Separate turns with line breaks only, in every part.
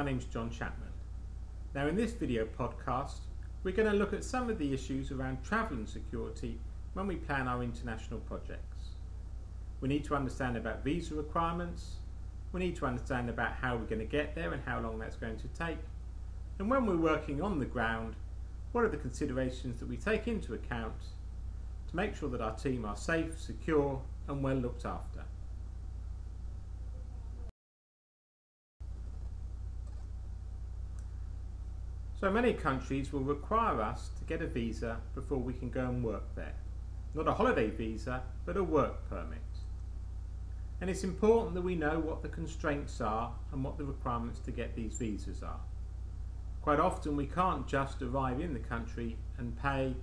my name's John Chapman. Now in this video podcast we're going to look at some of the issues around travel and security when we plan our international projects. We need to understand about visa requirements, we need to understand about how we're going to get there and how long that's going to take, and when we're working on the ground, what are the considerations that we take into account to make sure that our team are safe, secure and well looked after. So many countries will require us to get a visa before we can go and work there. Not a holiday visa, but a work permit. And it's important that we know what the constraints are and what the requirements to get these visas are. Quite often we can't just arrive in the country and pay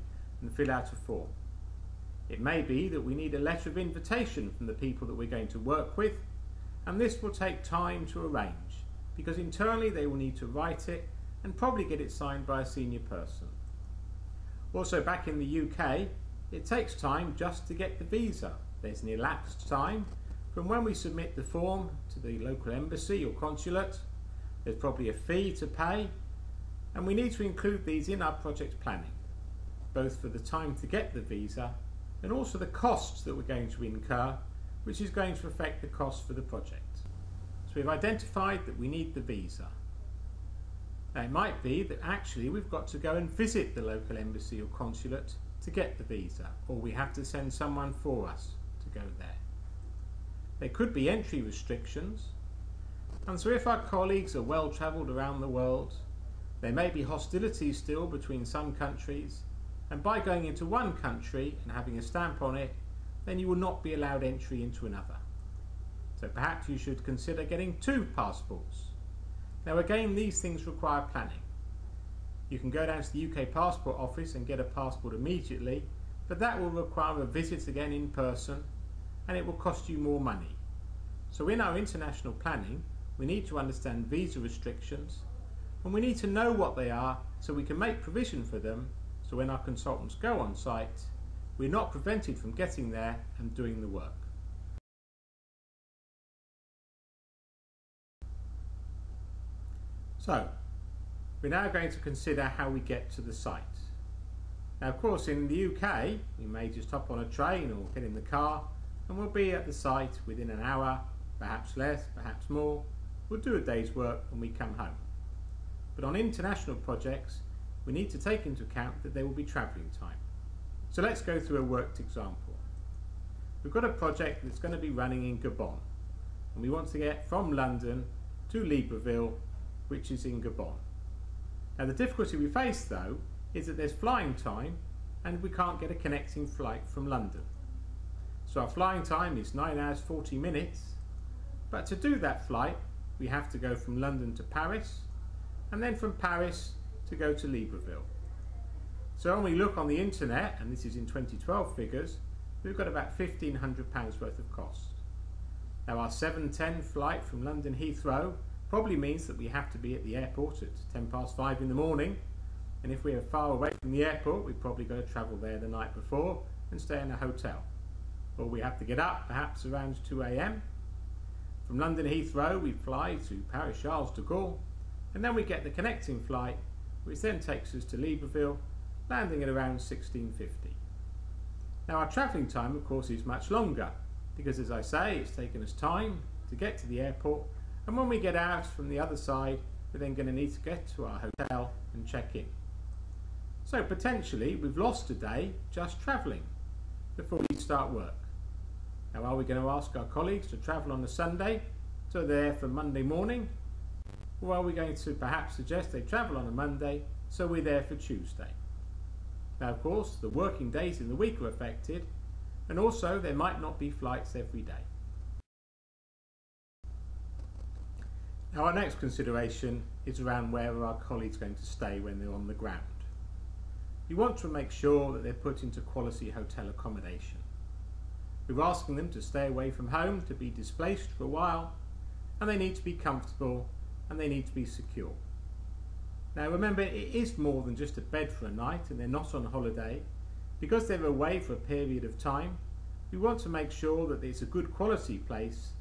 and fill out a form. It may be that we need a letter of invitation from the people that we're going to work with, and this will take time to arrange because internally they will need to write it and probably get it signed by a senior person. Also back in the UK, it takes time just to get the visa. There's an elapsed time from when we submit the form to the local embassy or consulate. There's probably a fee to pay, and we need to include these in our project planning, both for the time to get the visa and also the costs that we're going to incur, which is going to affect the cost for the project. So we've identified that we need the visa. Now it might be that actually we've got to go and visit the local embassy or consulate to get the visa, or we have to send someone for us to go there. There could be entry restrictions, and so if our colleagues are well travelled around the world, there may be hostilities still between some countries, and by going into one country and having a stamp on it, then you will not be allowed entry into another. So perhaps you should consider getting 2 passports. Now again, these things require planning. You can go down to the UK passport office and get a passport immediately, but that will require a visit again in person and it will cost you more money. So in our international planning, we need to understand visa restrictions and we need to know what they are so we can make provision for them, so when our consultants go on site, we're not prevented from getting there and doing the work. So, we're now going to consider how we get to the site. Now of course in the UK, we may just hop on a train or get in the car and we'll be at the site within an hour, perhaps less, perhaps more. We'll do a day's work and we come home. But on international projects, we need to take into account that there will be travelling time. So let's go through a worked example. We've got a project that's going to be running in Gabon, and we want to get from London to Libreville, which is in Gabon. Now the difficulty we face though is that there's flying time and we can't get a connecting flight from London. So our flying time is 9 hours 40 minutes, but to do that flight we have to go from London to Paris and then from Paris to go to Libreville. So when we look on the internet, and this is in 2012 figures, we've got about £1,500 worth of cost. Now our 7:10 flight from London Heathrow probably means that we have to be at the airport at 5:10 in the morning, and if we are far away from the airport we've probably got to travel there the night before and stay in a hotel. Or we have to get up perhaps around 2 AM. From London Heathrow we fly to Paris Charles de Gaulle, and then we get the connecting flight which then takes us to Libreville, landing at around 16:50. Now our travelling time of course is much longer because, as I say, it's taken us time to get to the airport, and when we get out from the other side we're then going to need to get to our hotel and check in. So potentially we've lost a day just travelling before we start work. Now are we going to ask our colleagues to travel on a Sunday so they're there for Monday morning? Or are we going to perhaps suggest they travel on a Monday so we're there for Tuesday? Now of course the working days in the week are affected, and also there might not be flights every day. Now our next consideration is around where are our colleagues going to stay when they're on the ground. You want to make sure that they're put into quality hotel accommodation. We're asking them to stay away from home, to be displaced for a while, and they need to be comfortable and they need to be secure. Now remember, it is more than just a bed for a night and they're not on holiday. Because they're away for a period of time, we want to make sure that it's a good quality place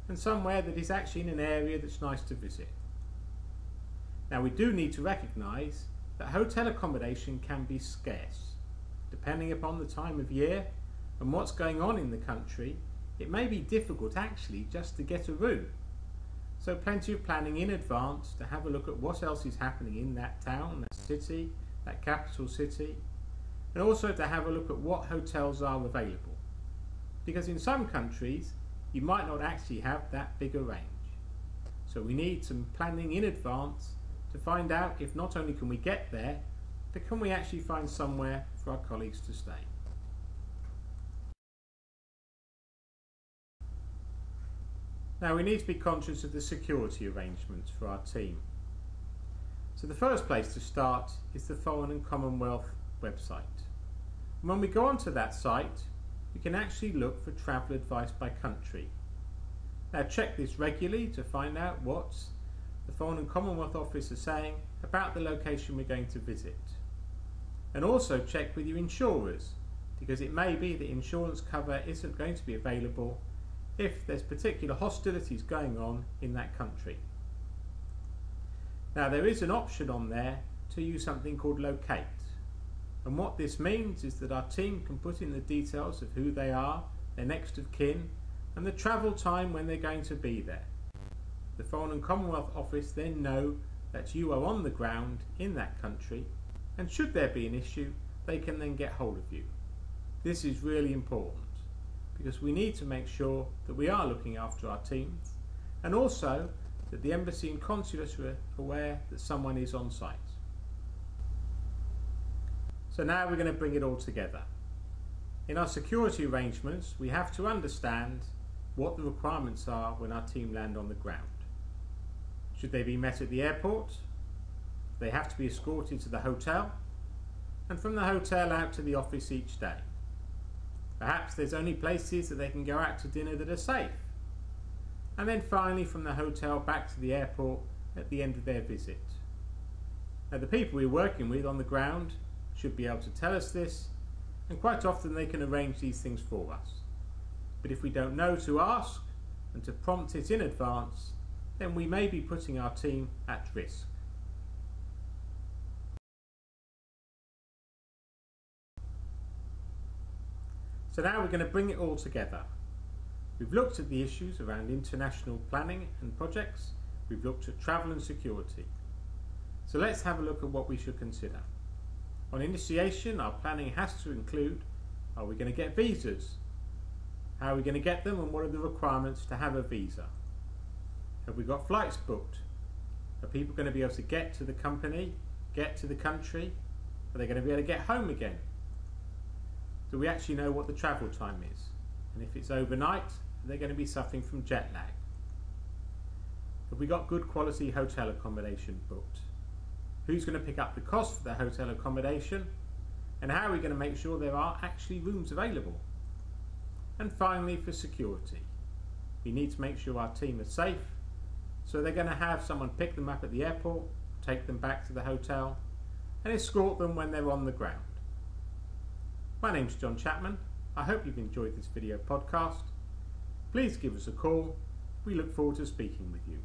and somewhere that is actually in an area that's nice to visit. Now we do need to recognise that hotel accommodation can be scarce. Depending upon the time of year and what's going on in the country, it may be difficult actually just to get a room. So plenty of planning in advance to have a look at what else is happening in that town, that city, that capital city, and also to have a look at what hotels are available. Because in some countries you might not actually have that big a range. So we need some planning in advance to find out if not only can we get there, but can we actually find somewhere for our colleagues to stay. Now we need to be conscious of the security arrangements for our team. So the first place to start is the Foreign and Commonwealth website. And when we go onto that site, we can actually look for travel advice by country. Now check this regularly to find out what the Foreign and Commonwealth Office are saying about the location we're going to visit. And also check with your insurers, because it may be that insurance cover isn't going to be available if there's particular hostilities going on in that country. Now there is an option on there to use something called locate, and what this means is that our team can put in the details of who they are, their next of kin, and the travel time when they're going to be there. The Foreign and Commonwealth Office then know that you are on the ground in that country, and should there be an issue they can then get hold of you. This is really important, because we need to make sure that we are looking after our teams, and also that the embassy and consulate are aware that someone is on site. So now we're going to bring it all together. In our security arrangements, we have to understand what the requirements are when our team land on the ground. Should they be met at the airport? They have to be escorted to the hotel, and from the hotel out to the office each day. Perhaps there's only places that they can go out to dinner that are safe. And then finally from the hotel back to the airport at the end of their visit. Now the people we're working with on the ground should be able to tell us this, and quite often they can arrange these things for us. But if we don't know to ask and to prompt it in advance, then we may be putting our team at risk. So now we're going to bring it all together. We've looked at the issues around international planning and projects. We've looked at travel and security. So let's have a look at what we should consider. On initiation, our planning has to include, are we going to get visas? How are we going to get them, and what are the requirements to have a visa? Have we got flights booked? Are people going to be able to get to the company, get to the country? Are they going to be able to get home again? Do we actually know what the travel time is? And if it's overnight, they're going to be suffering from jet lag. Have we got good quality hotel accommodation booked? Who's going to pick up the cost for the hotel accommodation? And how are we going to make sure there are actually rooms available? And finally, for security, we need to make sure our team are safe, so they're going to have someone pick them up at the airport, take them back to the hotel, and escort them when they're on the ground. My name's John Chapman. I hope you've enjoyed this video podcast. Please give us a call. We look forward to speaking with you.